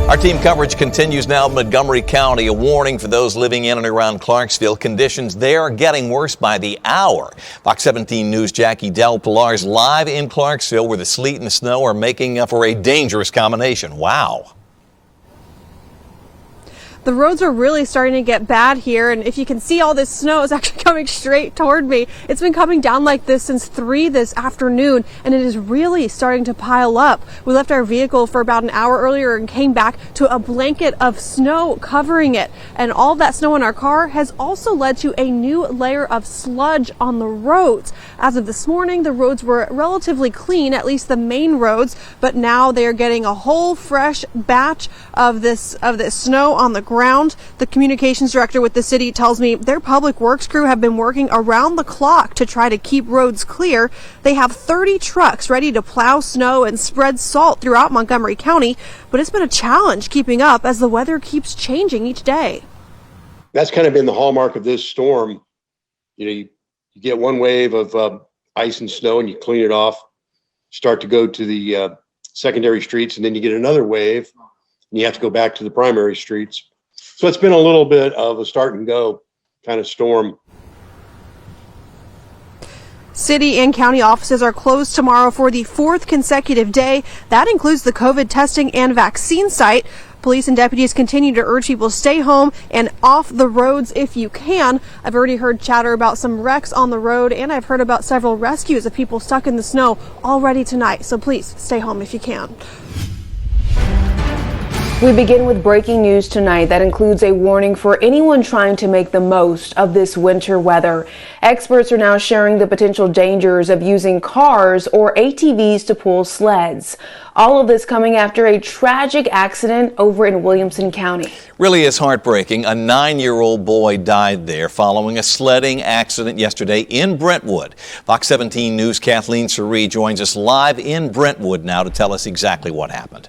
Our team coverage continues now in Montgomery County. A warning for those living in and around Clarksville. Conditions there are getting worse by the hour. Fox 17 News' Jackie Del Pilar's live in Clarksville, where the sleet and the snow are making for a dangerous combination. Wow. The roads are really starting to get bad here, and if you can see, all this snow is actually coming straight toward me. It's been coming down like this since 3 this afternoon, and it is really starting to pile up. We left our vehicle for about an hour earlier and came back to a blanket of snow covering it, and all that snow in our car has also led to a new layer of sludge on the roads. As of this morning, the roads were relatively clean, at least the main roads, but now they are getting a whole fresh batch of this snow on the ground. The communications director with the city tells me their public works crew have been working around the clock to try to keep roads clear. They have 30 trucks ready to plow snow and spread salt throughout Montgomery County, but it's been a challenge keeping up as the weather keeps changing each day. That's kind of been the hallmark of this storm. You get one wave of ice and snow and you clean it off, start to go to the secondary streets, and then you get another wave and you have to go back to the primary streets. So it's been a little bit of a start and go kind of storm. City and county offices are closed tomorrow for the 4th consecutive day. That includes the COVID testing and vaccine site. Police and deputies continue to urge people to stay home and off the roads if you can. I've already heard chatter about some wrecks on the road, and I've heard about several rescues of people stuck in the snow already tonight. So please stay home if you can. We begin with breaking news tonight that includes a warning for anyone trying to make the most of this winter weather. Experts are now sharing the potential dangers of using cars or ATVs to pull sleds. All of this coming after a tragic accident over in Williamson County. Really is heartbreaking. A 9-year-old boy died there following a sledding accident yesterday in Brentwood. Fox 17 News' Kathleen Surree joins us live in Brentwood now to tell us exactly what happened.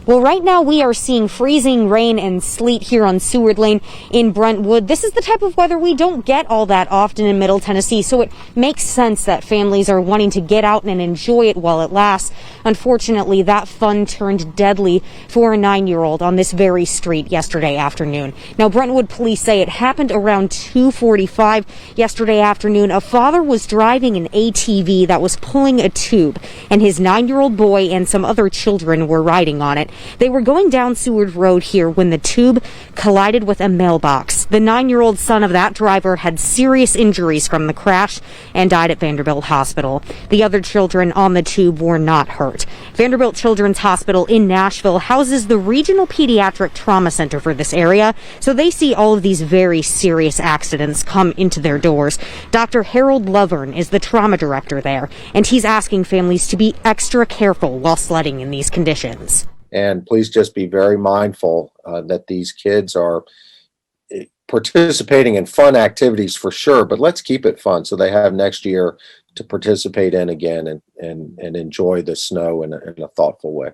Well, right now we are seeing freezing rain and sleet here on Seward Lane in Brentwood. This is the type of weather we don't get all that often in Middle Tennessee, so it makes sense that families are wanting to get out and enjoy it while it lasts. Unfortunately, that fun turned deadly for a 9-year-old on this very street yesterday afternoon. Now, Brentwood police say it happened around 2:45 yesterday afternoon. A father was driving an ATV that was pulling a tube, and his 9-year-old boy and some other children were riding on it. They were going down Seward Road here when the tube collided with a mailbox. The 9-year-old son of that driver had serious injuries from the crash and died at Vanderbilt Hospital. The other children on the tube were not hurt. Vanderbilt Children's Hospital in Nashville houses the Regional Pediatric Trauma Center for this area, so they see all of these very serious accidents come into their doors. Dr. Harold Lovern is the trauma director there, and he's asking families to be extra careful while sledding in these conditions. And please just be very mindful that these kids are participating in fun activities for sure, but let's keep it fun so they have next year to participate in again and enjoy the snow in a thoughtful way.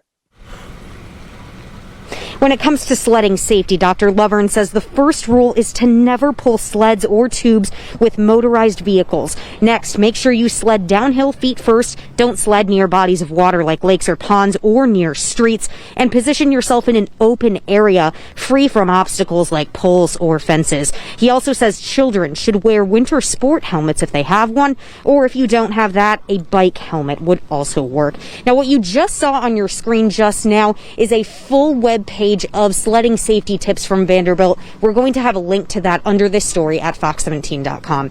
When it comes to sledding safety, Dr. Lovern says the first rule is to never pull sleds or tubes with motorized vehicles. Next, make sure you sled downhill feet first. Don't sled near bodies of water like lakes or ponds or near streets. And position yourself in an open area free from obstacles like poles or fences. He also says children should wear winter sport helmets if they have one, or if you don't have that, a bike helmet would also work. Now, what you just saw on your screen just now is a full web page of sledding safety tips from Vanderbilt. We're going to have a link to that under this story at fox17.com.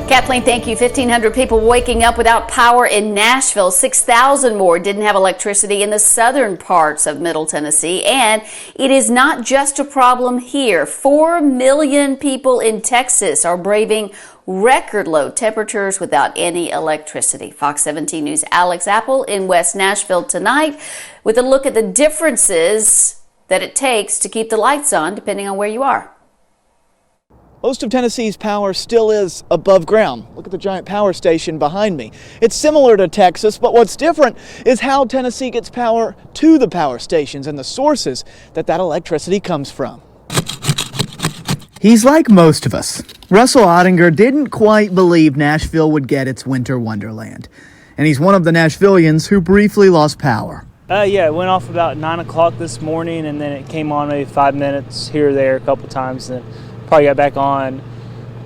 Kathleen, thank you. 1,500 people waking up without power in Nashville. 6,000 more didn't have electricity in the southern parts of Middle Tennessee. And it is not just a problem here. 4 million people in Texas are braving record low temperatures without any electricity. Fox 17 News' Alex Apple in West Nashville tonight with a look at the differences that it takes to keep the lights on depending on where you are. Most of Tennessee's power still is above ground. Look at the giant power station behind me. It's similar to Texas, but what's different is how Tennessee gets power to the power stations and the sources that electricity comes from. He's like most of us. Russell Ottinger didn't quite believe Nashville would get its winter wonderland. and he's one of the Nashvillians who briefly lost power. Yeah, it went off about 9 o'clock this morning, and then it came on maybe 5 minutes here or there a couple times, and probably got back on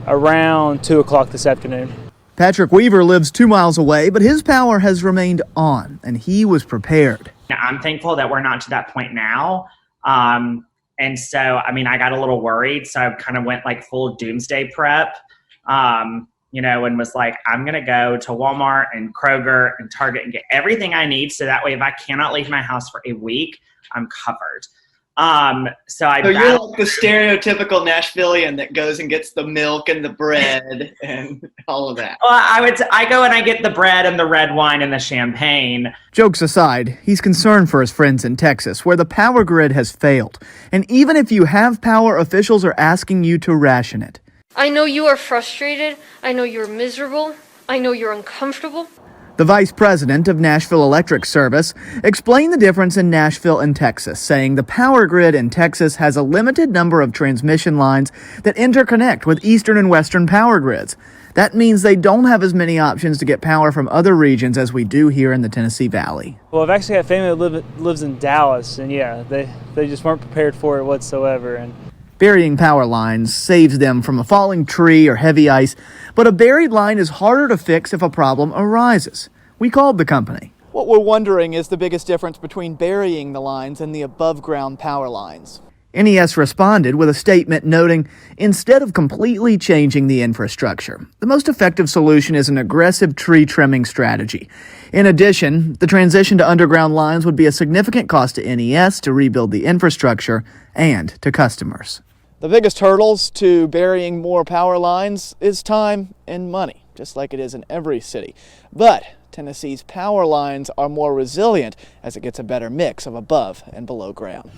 around 2 o'clock this afternoon. Patrick Weaver lives 2 miles away, but his power has remained on, and he was prepared. I'm thankful that we're not to that point now. And so, I mean, I got a little worried, so I kind of went like full doomsday prep, and was like, I'm going to go to Walmart and Kroger and Target and get everything I need, so that way if I cannot leave my house for a week, I'm covered. So you're like the stereotypical Nashvillian that goes and gets the milk and the bread and all of that. Well, I go and I get the bread and the red wine and the champagne. Jokes aside, he's concerned for his friends in Texas, where the power grid has failed. And even if you have power, officials are asking you to ration it. I know you are frustrated. I know you're miserable. I know you're uncomfortable. The vice president of Nashville Electric Service explained the difference in Nashville and Texas, saying the power grid in Texas has a limited number of transmission lines that interconnect with eastern and western power grids. That means they don't have as many options to get power from other regions as we do here in the Tennessee Valley. Well, I've actually got family that lives in Dallas, and yeah, they just weren't prepared for it whatsoever. And burying power lines saves them from a falling tree or heavy ice, but a buried line is harder to fix if a problem arises. We called the company. What we're wondering is the biggest difference between burying the lines and the above-ground power lines. NES responded with a statement noting, instead of completely changing the infrastructure, the most effective solution is an aggressive tree trimming strategy. In addition, the transition to underground lines would be a significant cost to NES to rebuild the infrastructure and to customers. The biggest hurdles to burying more power lines is time and money, just like it is in every city. But Tennessee's power lines are more resilient as it gets a better mix of above and below ground.